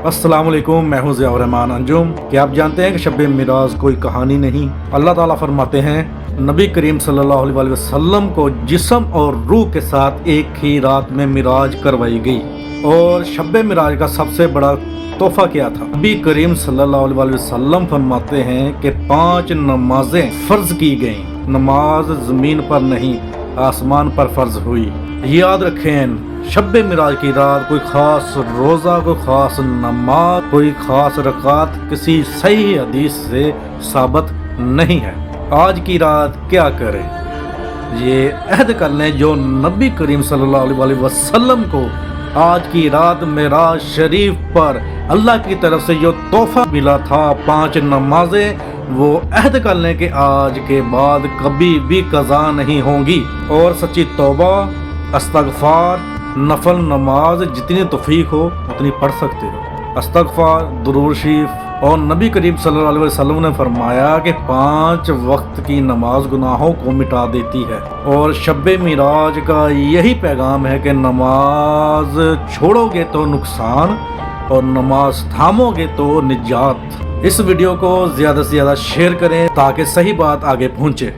अस्सलाम वालेकुम, मैं हूं ज़िया रहमान अंजुम। क्या आप जानते हैं कि शब मिराज कोई कहानी नहीं। अल्लाह ताला फरमाते हैं नबी करीम सल्लल्लाहु अलैहि वसल्लम को जिस्म और रूह के साथ एक ही रात में मिराज करवाई गई। और शब मिराज का सबसे बड़ा तोहफा क्या था? नबी करीम सल्लल्लाहु अलैहि वसल्लम फरमाते हैं कि 5 नमाजें फर्ज की गईं। नमाज ज़मीन पर नहीं आसमान पर फर्ज हुई। याद रखें, शब मिराज की रात कोई खास रोज़ा, कोई खास नमाज, कोई खास रकात किसी सही हदीस से साबित नहीं है। आज की रात क्या करें? ये अहद कर लें जो नबी करीम सल्लल्लाहु अलैहि वसल्लम को आज की रात मिराज शरीफ पर अल्लाह की तरफ से जो तोहफा मिला था 5 नमाजें, वो अहद कर लें कि आज के बाद कभी भी कज़ा नहीं होंगी। और सच्ची तौबा, इस्तग़फ़ार, नफल नमाज जितनी तौफीक हो उतनी पढ़ सकते हो। इस्तग़फ़ार, दुरूद शरीफ। और नबी करीम सल्लल्लाहु अलैहि वसल्लम ने फरमाया कि 5 वक्त की नमाज गुनाहों को मिटा देती है। और शब मिराज का यही पैगाम है कि नमाज छोड़ोगे तो नुकसान और नमाज थामोगे तो निजात। इस वीडियो को ज़्यादा से ज़्यादा शेयर करें ताकि सही बात आगे पहुँचे।